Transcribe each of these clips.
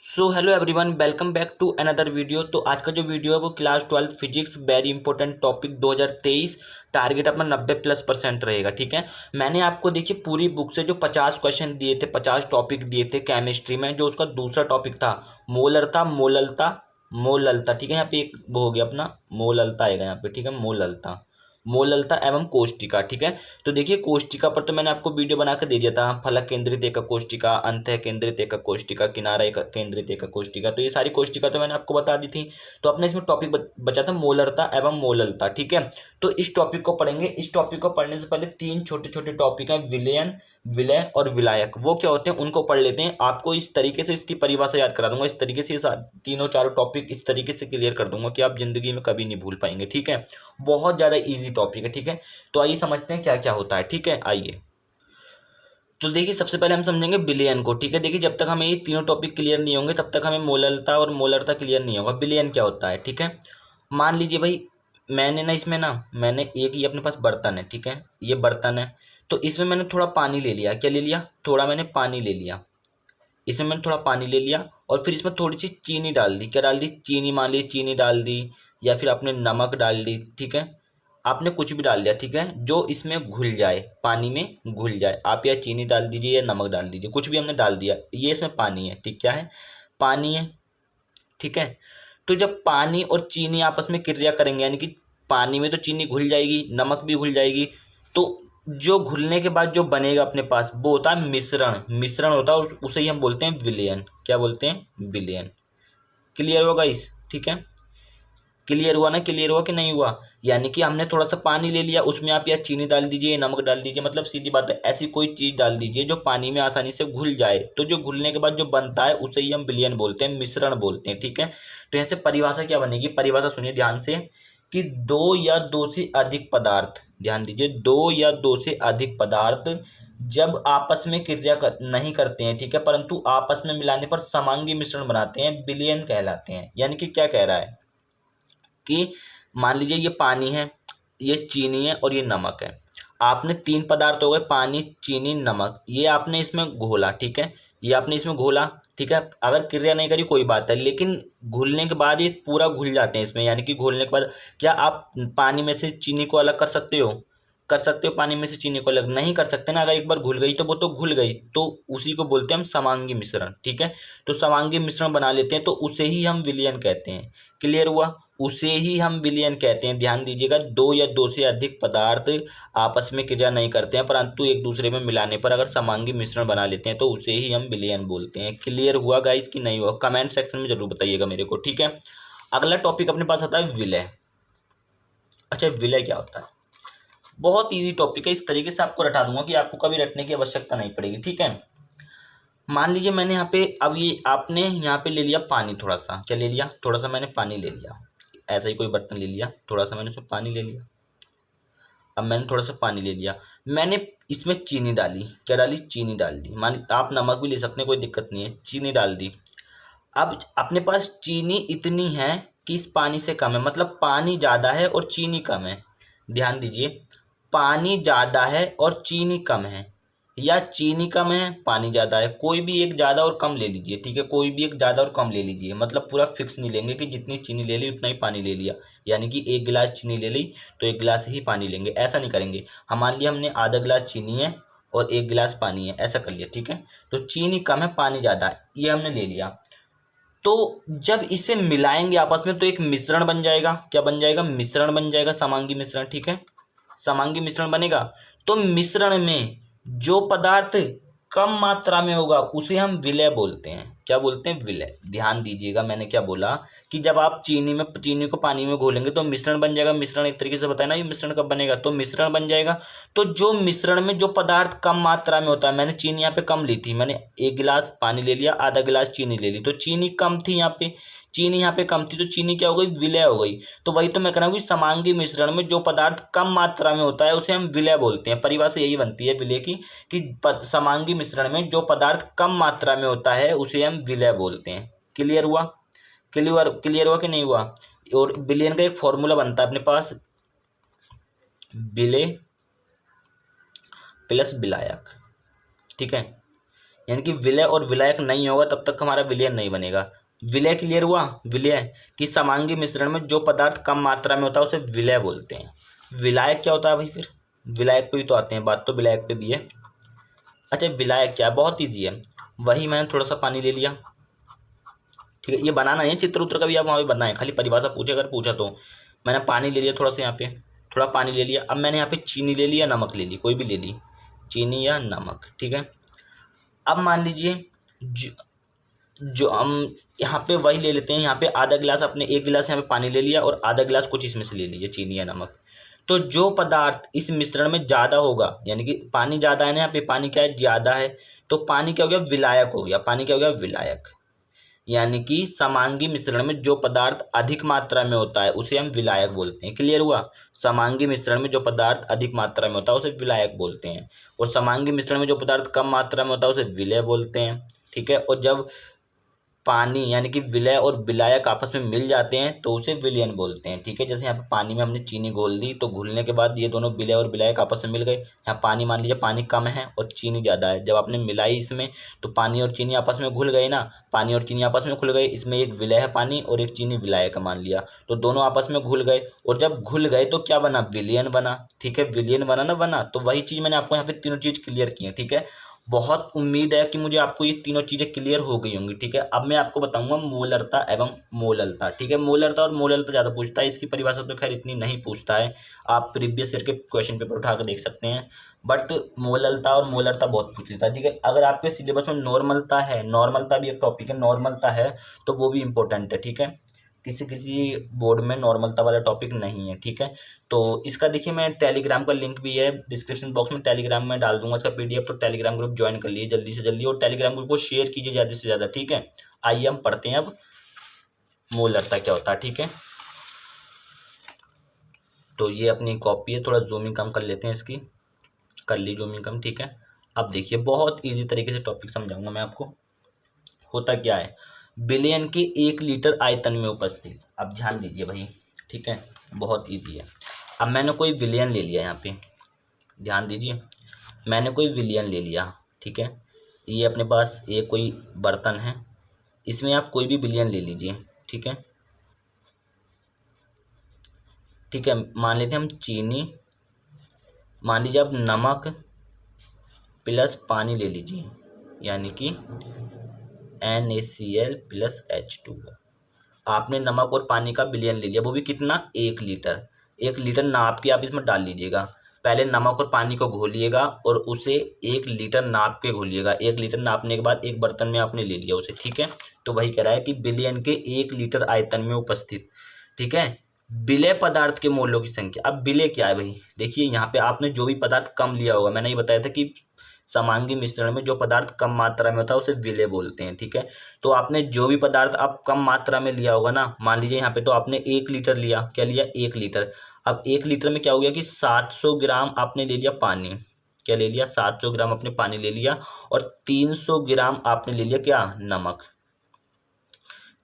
So hello everyone, welcome back to another video. तो आज का जो वीडियो है वो class 12 physics very important topic 2023 target अपना 90+% रहेगा। ठीक है, मैंने आपको देखिए पूरी बुक से जो 50 क्वेश्चन दिए थे, 50 टॉपिक दिए थे केमिस्ट्री में। जो उसका दूसरा टॉपिक था मोलरता, मोललता, मोललता। ठीक है, यहाँ पे एक वो हो गया अपना मोललता आएगा यहाँ पे। ठीक है, मोललता, मोललता एवं कोष्टिका। ठीक है, तो देखिए कोष्टिका पर तो मैंने आपको वीडियो बना के दे दिया था। फलक केंद्रित एकक कोष्टिका, अंत केंद्रित एकक कोष्टिका, किनारा एक केंद्रित एकक कोष्टिका। तो ये सारी कोष्टिका तो मैंने आपको बता दी थी। तो अपने इसमें टॉपिक बचा था मोलरता एवं मोललता। ठीक है, तो इस टॉपिक को पढ़ेंगे। इस टॉपिक को पढ़ने से पहले तीन छोटे छोटे टॉपिक हैं, विलयन, विलय और विलायक। वो क्या होते हैं उनको पढ़ लेते हैं। आपको इस तरीके से इसकी परिभाषा याद करा दूंगा, इस तरीके से तीनों चारों टॉपिक इस तरीके से क्लियर कर दूंगा कि आप जिंदगी में कभी नहीं भूल पाएंगे। ठीक है, बहुत ज़्यादा इजी टॉपिक है। ठीक है, तो आइए समझते हैं क्या क्या होता है। ठीक है, आइए। तो देखिए सबसे पहले हम समझेंगे विलयन को। ठीक है, देखिए जब तक हमें ये तीनों टॉपिक क्लियर नहीं होंगे तब तक हमें मोललता और मोलरता क्लियर नहीं होगा। विलयन क्या होता है? ठीक है, मान लीजिए भाई मैंने एक ये अपने पास बर्तन है। ठीक है, ये बर्तन है, तो इसमें मैंने थोड़ा पानी ले लिया। क्या ले लिया? थोड़ा मैंने पानी ले लिया। इसमें मैंने थोड़ा पानी ले लिया और फिर इसमें थोड़ी सी चीनी डाल दी। क्या डाल दी? चीनी। मान ली चीनी डाल दी या फिर आपने नमक डाल दी। ठीक है, आपने कुछ भी डाल दिया। ठीक है, जो इसमें घुल जाए, पानी में घुल जाए। आप या चीनी डाल दीजिए या नमक डाल दीजिए, कुछ भी हमने डाल दिया। ये इसमें पानी है। ठीक, क्या है? पानी है। ठीक है, तो जब पानी और चीनी आपस में क्रिया करेंगे, यानी कि पानी में तो चीनी घुल जाएगी, नमक भी घुल जाएगी, तो जो घुलने के बाद जो बनेगा अपने पास वो होता है मिश्रण। मिश्रण होता है, उसे ही हम बोलते हैं विलयन। क्या बोलते हैं? विलयन। क्लियर होगा इस? ठीक है, क्लियर हुआ ना? क्लियर हुआ कि नहीं हुआ? यानी कि हमने थोड़ा सा पानी ले लिया, उसमें आप या चीनी डाल दीजिए, नमक डाल दीजिए, मतलब सीधी बात है, ऐसी कोई चीज़ डाल दीजिए जो पानी में आसानी से घुल जाए। तो जो घुलने के बाद जो बनता है उसे ही हम विलयन बोलते हैं, मिश्रण बोलते हैं। ठीक है, तो यहाँ से परिभाषा क्या बनेगी? परिभाषा सुनिए ध्यान से कि दो या दो से अधिक पदार्थ, ध्यान दीजिए, दो या दो से अधिक पदार्थ जब आपस में क्रिया नहीं करते हैं, ठीक है, परंतु आपस में मिलाने पर समांगी मिश्रण बनाते हैं, विलयन कहलाते हैं। यानी कि क्या कह रहा है कि मान लीजिए ये पानी है, ये चीनी है और ये नमक है। आपने तीन पदार्थ हो गए, पानी, चीनी, नमक, ये आपने इसमें घोला। ठीक है, ये आपने इसमें घोला। ठीक है, अगर क्रिया नहीं करी कोई बात है, लेकिन घुलने के बाद ये पूरा घुल जाते हैं इसमें। यानी कि घुलने के बाद क्या आप पानी में से चीनी को अलग कर सकते हो? कर सकते हो पानी में से चीनी को अलग? नहीं कर सकते ना। अगर एक बार घुल गई तो वो तो घुल गई, तो उसी को बोलते हैं हम समांगी मिश्रण। ठीक है, तो समांगी मिश्रण बना लेते हैं, तो उसे ही हम विलयन कहते हैं। क्लियर हुआ? उसे ही हम विलयन कहते हैं। ध्यान दीजिएगा, दो या दो से अधिक पदार्थ आपस में क्रिया नहीं करते हैं, परंतु एक दूसरे में मिलाने पर अगर समांगी मिश्रण बना लेते हैं तो उसे ही हम विलयन बोलते हैं। क्लियर हुआ गाइस कि नहीं हुआ? कमेंट सेक्शन में जरूर बताइएगा मेरे को। ठीक है, अगला टॉपिक अपने पास आता है विलय। अच्छा, विलय क्या होता है? बहुत इजी टॉपिक है, इस तरीके से आपको रटा दूंगा कि आपको कभी रटने की आवश्यकता नहीं पड़ेगी। ठीक है, मान लीजिए मैंने यहाँ पे, अब ये आपने यहाँ पे ले लिया पानी थोड़ा सा। क्या ले लिया? थोड़ा सा मैंने पानी ले लिया। ऐसा ही कोई बर्तन ले लिया, थोड़ा सा मैंने उसमें पानी ले लिया। अब मैंने थोड़ा सा पानी ले लिया, मैंने इसमें चीनी डाली। क्या डाली? चीनी डाल दी। मान आप नमक भी ले सकते हैं, कोई दिक्कत नहीं है। चीनी डाल दी। अब अपने पास चीनी इतनी है कि इस पानी से कम है, मतलब पानी ज़्यादा है और चीनी कम है। ध्यान दीजिए, पानी ज़्यादा है और चीनी कम है, या चीनी कम है पानी ज़्यादा है। कोई भी एक ज़्यादा और कम ले लीजिए। ठीक है, कोई भी एक ज़्यादा और कम ले लीजिए, मतलब पूरा फिक्स नहीं लेंगे कि जितनी चीनी ले ली उतना ही पानी ले लिया। यानी कि एक गिलास चीनी ले ली तो एक गिलास ही पानी लेंगे, ऐसा नहीं करेंगे। हम मान लिया हमने आधा गिलास चीनी है और एक गिलास पानी है, ऐसा कर लिया। ठीक है, तो चीनी कम है पानी ज़्यादा है, ये हमने ले लिया। तो जब इसे मिलाएंगे आपस में तो एक मिश्रण बन जाएगा। क्या बन जाएगा? मिश्रण बन जाएगा, समांगी मिश्रण। ठीक है, समांगी मिश्रण बनेगा। तो मिश्रण में जो पदार्थ कम मात्रा में होगा उसे हम विलय बोलते हैं। क्या बोलते हैं? विलय। ध्यान दीजिएगा, मैंने क्या बोला कि जब आप चीनी को पानी में घोलेंगे तो मिश्रण बन जाएगा। मिश्रण एक तरीके से बताया ना, ये मिश्रण कब बनेगा? तो मिश्रण बन जाएगा। तो जो मिश्रण में जो पदार्थ कम मात्रा में होता है, मैंने चीनी यहाँ पे कम ली थी, मैंने एक गिलास पानी ले लिया, आधा गिलास चीनी ले ली, तो चीनी कम थी यहाँ पे, चीनी यहाँ पे कम थी, तो चीनी क्या हो गई? विलय हो गई। तो वही तो मैं कह रहा हूँ कि समांगी मिश्रण में जो पदार्थ कम मात्रा में होता है उसे हम विलय बोलते हैं। परिभाषा यही बनती है विलय की कि समांगी मिश्रण में जो पदार्थ कम मात्रा में होता है उसे हम विलय बोलते हैं। क्लियर हुआ? क्लियर हुआ कि नहीं हुआ? और विलयन का एक फॉर्मूला बनता है अपने पास, विलय प्लस विलायक। ठीक है, यानी कि विलय और विलायक नहीं होगा तब तक हमारा विलयन नहीं बनेगा। विलय क्लियर हुआ। विलय कि समांगी मिश्रण में जो पदार्थ कम मात्रा में होता है उसे विलय बोलते हैं। विलायक क्या होता है भाई? फिर विलायक पे भी तो आते हैं, बात तो विलायक पे भी है। अच्छा, विलायक क्या है? बहुत ईजी है। वही मैंने थोड़ा सा पानी ले लिया, ठीक है। ये बनाना है, चित्र उत्र का भी आप वहाँ पे बनाए, खाली परिभाषा पूछे, अगर पूछा तो। मैंने पानी ले लिया थोड़ा सा, यहाँ पे थोड़ा पानी ले लिया। अब मैंने यहाँ पे चीनी ले लिया, नमक ले ली, कोई भी ले ली, चीनी या नमक, ठीक है। अब मान लीजिए जो हम यहाँ पे वही ले लेते हैं, यहाँ पे आधा गिलास, अपने एक गिलास यहाँ पे पानी ले लिया और आधा गिलास कुछ इसमें से ले लीजिए, चीनी या नमक। तो जो पदार्थ इस मिश्रण में ज़्यादा होगा, यानी कि पानी ज़्यादा है ना, यहाँ पे पानी क्या है? ज़्यादा है। तो पानी क्या हो गया? विलायक हो गया। पानी क्या हो गया? विलायक। यानी कि समांगी मिश्रण में जो पदार्थ अधिक मात्रा में होता है उसे हम विलायक बोलते हैं। क्लियर हुआ? समांगी मिश्रण में जो पदार्थ अधिक मात्रा में होता है उसे विलायक बोलते हैं, और समांगी मिश्रण में जो पदार्थ कम मात्रा में होता है उसे विलय बोलते हैं, ठीक है। और जब पानी यानी कि विलय और विलायक आपस में मिल जाते हैं तो उसे विलयन बोलते हैं, ठीक है। जैसे यहाँ पे पानी में हमने चीनी घोल दी, तो घुलने के बाद ये दोनों विलय और विलायक आपस में मिल गए। यहाँ पानी, मान लीजिए पानी कम है और चीनी ज़्यादा है, जब आपने मिलाई इसमें तो पानी और चीनी आपस में घुल गए ना, पानी और चीनी आपस में घुल गए। इसमें एक विलय है पानी और एक चीनी विलायक मान लिया, तो दोनों आपस में घुल गए, और जब घुल गए तो क्या बना? विलयन बना, ठीक है। विलयन बना ना, बना। तो वही चीज़ मैंने आपको यहाँ पे तीनों चीज़ क्लियर की है, ठीक है। बहुत उम्मीद है कि मुझे आपको ये तीनों चीज़ें क्लियर हो गई होंगी, ठीक है। अब मैं आपको बताऊंगा मोलरता एवं मोललता, ठीक है। मोलरता और मोललता ज़्यादा पूछता है, इसकी परिभाषा तो खैर इतनी नहीं पूछता है, आप प्रीवियस ईयर के क्वेश्चन पेपर उठा कर देख सकते हैं। बट मोललता और मोलरता बहुत पूछ लेता है, ठीक है। अगर आपके सिलेबस में नॉर्मलता है, नॉर्मलता भी एक टॉपिक है, नॉर्मलता है तो वो भी इंपॉर्टेंट है, ठीक है। किसी किसी बोर्ड में नॉर्मलता वाला टॉपिक नहीं है, ठीक है। तो इसका देखिए, मैं टेलीग्राम का लिंक भी है डिस्क्रिप्शन बॉक्स में, टेलीग्राम में डाल दूंगा इसका पीडीएफ, तो टेलीग्राम ग्रुप ज्वाइन कर लीजिए जल्दी से जल्दी, और टेलीग्राम ग्रुप को शेयर कीजिए ज़्यादा से ज़्यादा, ठीक है। आइए हम पढ़ते हैं अब मोलरता क्या होता है, ठीक है। तो ये अपनी कॉपी है, थोड़ा जूमिंग कम कर लेते हैं इसकी, कर ली जूमिंग कम, ठीक है। अब देखिए, बहुत ईजी तरीके से टॉपिक समझाऊंगा मैं आपको। होता क्या है? विलयन के 1 लीटर आयतन में उपस्थित, अब ध्यान दीजिए भाई, ठीक है, बहुत इजी है। अब मैंने कोई विलयन ले लिया, यहाँ पे ध्यान दीजिए, मैंने कोई विलयन ले लिया, ठीक है। ये अपने पास एक कोई बर्तन है, इसमें आप कोई भी विलयन ले लीजिए, ठीक है, ठीक है। मान लेते हैं हम चीनी, मान लीजिए आप नमक प्लस पानी ले लीजिए, यानी कि NaCl प्लस H2O। आपने नमक और पानी का विलयन ले लिया, वो भी कितना? 1 लीटर। 1 लीटर नाप के आप इसमें डाल लीजिएगा। पहले नमक और पानी को घोलिएगा और उसे 1 लीटर नाप के घोलिएगा। 1 लीटर नापने के बाद एक बर्तन में आपने ले लिया उसे, ठीक है। तो वही कह रहा है कि विलयन के 1 लीटर आयतन में उपस्थित, ठीक है, विलय पदार्थ के मोलों की संख्या। अब विलय क्या है भाई? देखिए, यहाँ पे आपने जो भी पदार्थ कम लिया होगा, मैंने ये बताया था कि समांगी मिश्रण में जो पदार्थ कम मात्रा में होता है उसे विलय बोलते हैं, ठीक है। तो आपने जो भी पदार्थ आप कम मात्रा में लिया होगा ना, मान लीजिए यहाँ पे तो आपने 1 लीटर लिया, क्या लिया? 1 लीटर। अब 1 लीटर में क्या हो गया कि 700 ग्राम आपने ले लिया पानी, क्या ले लिया? 700 ग्राम आपने पानी ले लिया, और 300 ग्राम आपने ले लिया क्या? नमक।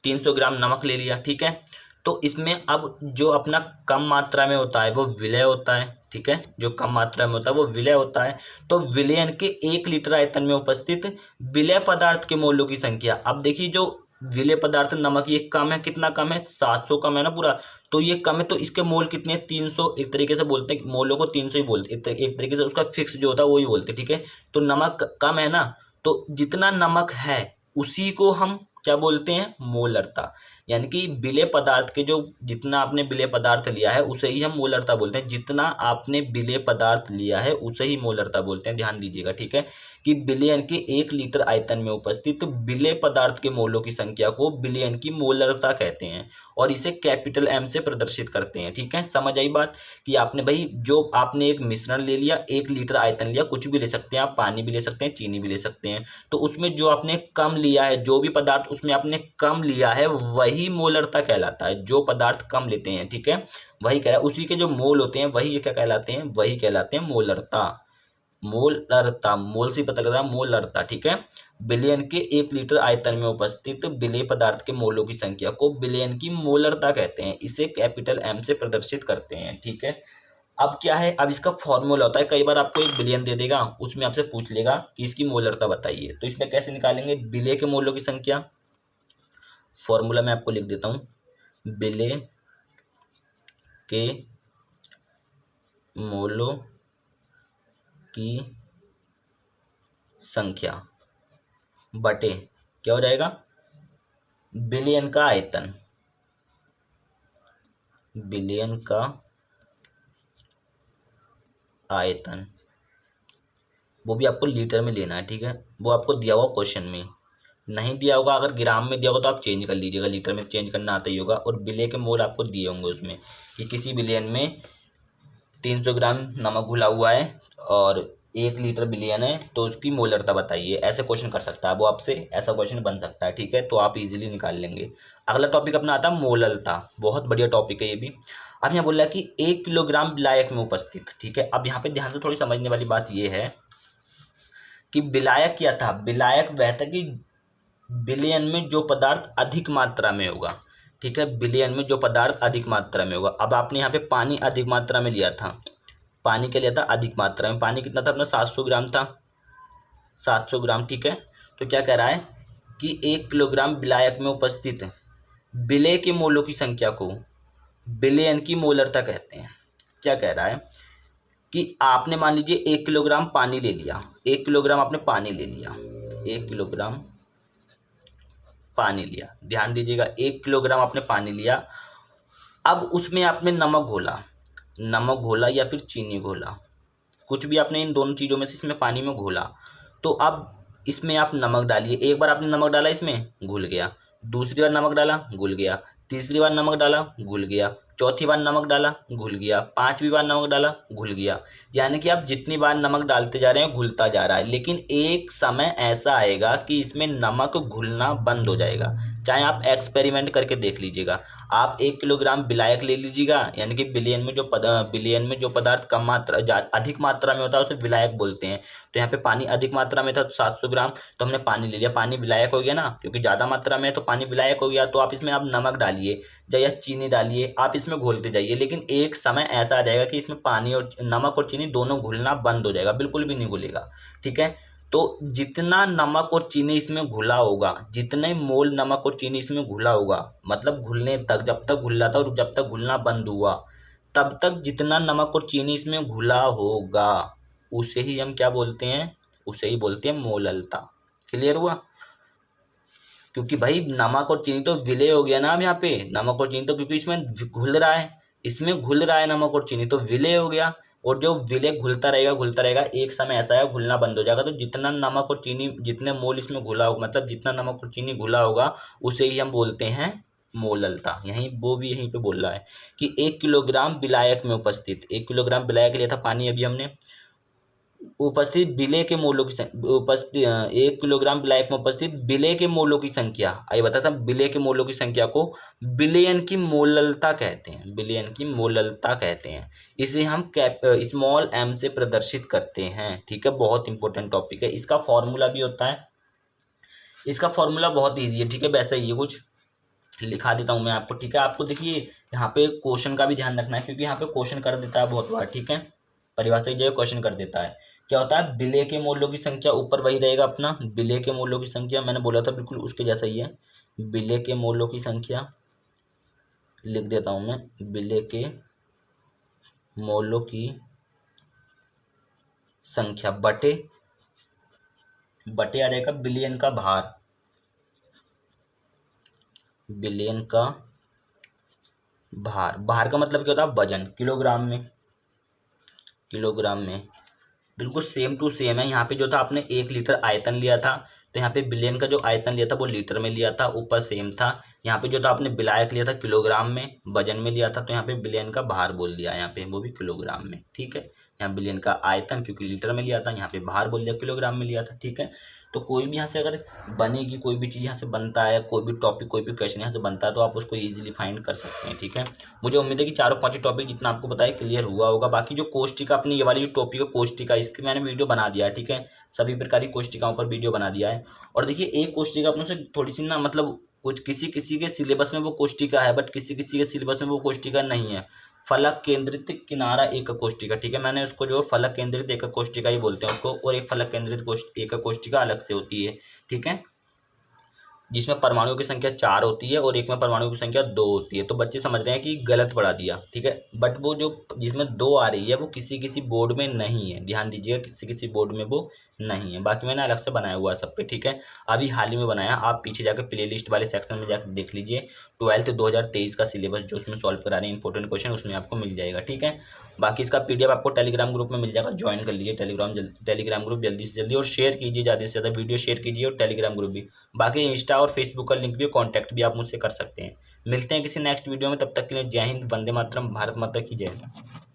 300 ग्राम नमक ले लिया, ठीक है। तो इसमें अब जो अपना कम मात्रा में होता है वो विलय होता है, ठीक है, जो कम मात्रा में होता है वो विलय होता है। तो विलयन के 1 लीटर आयतन में उपस्थित विलय पदार्थ के मोलों की संख्या। अब देखिए, जो विलय पदार्थ नमक, ये कम है, कितना कम है? 700 कम है ना पूरा, तो ये कम है, तो इसके मोल कितने हैं? 300। एक तरीके से बोलते हैं, मोलों को 300 ही बोलते, एक तरीके से उसका फिक्स जो होता है वही बोलते, ठीक है। तो नमक कम है ना, तो जितना नमक है उसी को हम क्या बोलते हैं? मोलरता। यानी कि विलय पदार्थ के जो जितना आपने विलय पदार्थ लिया है उसे ही हम मोलरता बोलते हैं। जितना आपने विलय पदार्थ लिया है उसे ही मोलरता बोलते हैं, ध्यान दीजिएगा, ठीक है। कि विलयन के 1 लीटर आयतन में उपस्थित विलय पदार्थ के मोलों की संख्या को विलयन की मोलरता कहते हैं, और इसे कैपिटल M से प्रदर्शित करते हैं, ठीक है। समझ आई बात? कि आपने भाई, जो आपने एक मिश्रण ले लिया, 1 लीटर आयतन लिया, कुछ भी ले सकते हैं आप, पानी भी ले सकते हैं, चीनी भी ले सकते हैं, तो उसमें जो आपने कम लिया है, जो भी पदार्थ उसमें आपने कम लिया है वही मोलरता कहलाता है। जो पदार्थ कम लेते हैं, ठीक है, वही कह रहा है, उसी के जो मोल होते हैं वही क्या कहलाते हैं? वही कहलाते हैं मोलरता। मोलरता, मोल से पता लग रहा है, मोलरता, ठीक है। विलयन के 1 लीटर आयतन में उपस्थित विलय पदार्थ के मोलों की संख्या को विलयन की मोलरता कहते हैं, इसे कैपिटल M से प्रदर्शित करते हैं, ठीक है। अब क्या है, अब इसका फॉर्मूला होता है, कई बार आपको एक बिलियन दे देगा, उसमें आपसे पूछ लेगा कि इसकी मोलरता बताइए। तो इसमें कैसे निकालेंगे, विलेय के मोलों की संख्या, फॉर्मूला मैं आपको लिख देता हूँ, विलेय के मोलों की संख्या बटे क्या हो जाएगा, बिलियन का आयतन, बिलियन का आयतन, वो भी आपको लीटर में लेना है, ठीक है। वो आपको दिया हुआ क्वेश्चन में, नहीं दिया होगा, अगर ग्राम में दिया होगा तो आप चेंज कर लीजिएगा, लीटर में चेंज करना आता ही होगा। और विलेय के मोल आपको दिए होंगे उसमें कि किसी बिलियन में 300 ग्राम नमक घुला हुआ है और 1 लीटर बिलियन है, तो उसकी मोलरता बताइए, ऐसे क्वेश्चन कर सकता है वो आपसे, ऐसा क्वेश्चन बन सकता है, ठीक है। तो आप इजीली निकाल लेंगे। अगला टॉपिक अपना आता है मोललता, बहुत बढ़िया टॉपिक है ये भी। अब यहाँ बोल रहा है कि 1 किलोग्राम विलायक में उपस्थित, ठीक है। अब यहाँ पे ध्यान से थोड़ी समझने वाली बात ये है कि विलायक क्या था, विलायक वह था कि बिलियन में जो पदार्थ अधिक मात्रा में होगा, ठीक है, बिलियन में जो पदार्थ अधिक मात्रा में होगा। अब आपने यहाँ पे पानी अधिक मात्रा में लिया था, पानी के लिया था अधिक मात्रा में, पानी कितना था अपना 700 ग्राम था, 700 ग्राम, ठीक है। तो क्या कह रहा है कि 1 किलोग्राम विलायक में उपस्थित विलेय के मोलों की संख्या को बिलियन की मोलरता कहते हैं। क्या कह रहा है कि आपने मान लीजिए 1 किलोग्राम पानी ले लिया, 1 किलोग्राम आपने पानी ले लिया, 1 किलोग्राम पानी लिया, ध्यान दीजिएगा, 1 किलोग्राम आपने पानी लिया। अब उसमें आपने नमक घोला या फिर चीनी घोला, कुछ भी आपने इन दोनों चीज़ों में से इसमें पानी में घोला। तो अब इसमें आप नमक डालिए, एक बार आपने नमक डाला इसमें घुल गया, दूसरी बार नमक डाला घुल गया, तीसरी बार नमक डाला घुल गया, चौथी बार नमक डाला घुल गया, पांचवी बार नमक डाला घुल गया। यानी कि आप जितनी बार नमक डालते जा रहे हैं घुलता जा रहा है, लेकिन एक समय ऐसा आएगा कि इसमें नमक घुलना बंद हो जाएगा। चाहे आप एक्सपेरिमेंट करके देख लीजिएगा, आप 1 किलोग्राम विलायक ले लीजिएगा, यानी कि बिलियन में जो पदार्थ कम मात्रा अधिक मात्रा में होता है उसे विलायक बोलते हैं। तो यहाँ पे पानी अधिक मात्रा में था तो 700 ग्राम, तो हमने पानी ले लिया, पानी विलायक हो गया ना, क्योंकि ज़्यादा मात्रा में है तो पानी विलायक हो गया। तो आप इसमें आप नमक डालिए या चीनी डालिए, आप इसमें घोलते जाइए, लेकिन एक समय ऐसा आ जाएगा कि इसमें पानी और नमक और चीनी दोनों घुलना बंद हो जाएगा, बिल्कुल भी नहीं घुलेगा, ठीक है। तो जितना नमक और चीनी इसमें घुला होगा, जितने मोल नमक और चीनी इसमें घुला होगा, मतलब घुलने तक, जब तक घुल रहा था और जब तक घुलना बंद हुआ, तब तक जितना नमक और चीनी इसमें घुला होगा उसे ही हम क्या बोलते हैं, उसे ही बोलते हैं मोललता। क्लियर हुआ? क्योंकि भाई नमक और चीनी तो विलेय हो गया ना, अब यहाँ पे नमक और चीनी तो, क्योंकि इसमें घुल रहा है, इसमें घुल रहा है नमक और चीनी, तो विलेय हो गया। और जो विलेय घुलता रहेगा, एक समय ऐसा है घुलना बंद हो जाएगा। तो जितना नमक और चीनी, जितने मोल इसमें घुला होगा, मतलब जितना नमक और चीनी घुला होगा उसे ही हम बोलते हैं मोललता। वो भी यहीं पे बोल रहा है कि 1 किलोग्राम विलायक में उपस्थित, 1 किलोग्राम विलायक लिया था पानी अभी हमने, उपस्थित विलेय के मोलों की 1 किलोग्राम विलायक में उपस्थित विलेय के मोलों की संख्या, आइए बताता हूँ, विलेय के मोलों की संख्या को बिलियन की मोललता कहते हैं, बिलियन की मोललता कहते हैं। इसे हम स्मॉल m से प्रदर्शित करते हैं, ठीक है। बहुत इंपॉर्टेंट टॉपिक है, इसका फॉर्मूला भी होता है, इसका फॉर्मूला बहुत ईजी है, ठीक है। वैसे ये कुछ लिखा देता हूँ मैं आपको, ठीक है। आपको देखिए यहाँ पे क्वेश्चन का भी ध्यान रखना है, क्योंकि यहाँ पे क्वेश्चन कर देता है बहुत बार, ठीक है। परिभाषा की जगह क्वेश्चन कर देता है। क्या होता है, विलेय के मोलों की संख्या, ऊपर वही रहेगा अपना, विलेय के मोलों की संख्या, मैंने बोला था बिल्कुल उसके जैसा ही है। विलेय के मोलों की संख्या लिख देता हूँ मैं, विलेय के मोलों की संख्या बटे आ जाएगा बिलियन का भार, बिलियन का भार का मतलब क्या होता है, वजन, किलोग्राम में, बिल्कुल सेम टू सेम है। यहाँ पे जो था आपने 1 लीटर आयतन लिया था, तो यहाँ पे बिलियन का जो आयतन लिया था वो लीटर में लिया था, ऊपर सेम था। यहाँ पे जो था आपने विलायक लिया था किलोग्राम में, वजन में लिया था, तो यहाँ पे बिलियन का भार बोल दिया, यहाँ पे वो भी किलोग्राम में, ठीक है। यहाँ बिलियन का आयतन क्योंकि लीटर में लिया था, यहाँ पे भार बोल दिया किलोग्राम में लिया था, ठीक है। तो कोई भी यहाँ से अगर बनेगी, कोई भी चीज़ यहाँ से बनता है, कोई भी टॉपिक, कोई भी क्वेश्चन यहाँ से बनता है, तो आप उसको ईजिली फाइंड कर सकते हैं, ठीक है। मुझे उम्मीद है कि चारों पांचों टॉपिक जितना आपको बताया क्लियर हुआ होगा। बाकी जो कोष्टिका अपनी ये वाली जो टॉपिक है कोष्टिका, इसकी मैंने वीडियो बना दिया है, ठीक है। सभी प्रकार की कोष्टिकाओं पर वीडियो बना दिया है। और देखिए एक कोष्टिका अपनों से थोड़ी सी ना, मतलब कुछ किसी किसी के सिलेबस में वो कोष्टिका है, बट किसी किसी के सिलेबस में वो कोष्टिका नहीं है। फलक केंद्रित किनारा एकक कोष्टिका, ठीक है, मैंने उसको जो फलक केंद्रित एकक कोष्टिका ही बोलते हैं उसको, और एक फलक केंद्रित एकक कोष्टिका अलग से होती है, ठीक है, जिसमें परमाणुओं की संख्या 4 होती है और एक में परमाणुओं की संख्या 2 होती है। तो बच्चे समझ रहे हैं कि गलत पढ़ा दिया, ठीक है, बट वो जो जिसमें 2 आ रही है वो किसी किसी बोर्ड में नहीं है, ध्यान दीजिएगा, किसी किसी बोर्ड में वो नहीं है। बाकी मैंने अलग से बनाया हुआ है सब पे, ठीक है, अभी हाल ही में बनाया, आप पीछे जाकर प्ले लिस्ट वाले सेक्शन में जाकर देख लीजिए। 12th 2023 का सिलेबस जो उसमें सॉल्व करा रहे हैं इंपॉर्टेंट क्वेश्चन, उसमें आपको मिल जाएगा, ठीक है। बाकी इसका PDF आपको टेलीग्राम ग्रुप में मिल जाएगा, ज्वाइन कर लीजिए टेलीग्राम ग्रुप जल्दी से जल्दी, और शेयर कीजिए, ज़्यादा से ज़्यादा वीडियो शेयर कीजिए, और टेलीग्राम ग्रुप भी। बाकी इंस्टा और फेसबुक का लिंक भी, कॉन्टैक्ट भी आप मुझसे कर सकते हैं। मिलते हैं किसी नेक्स्ट वीडियो में, तब तक के लिए जय हिंद, वंदे मातरम, भारत माता की जय।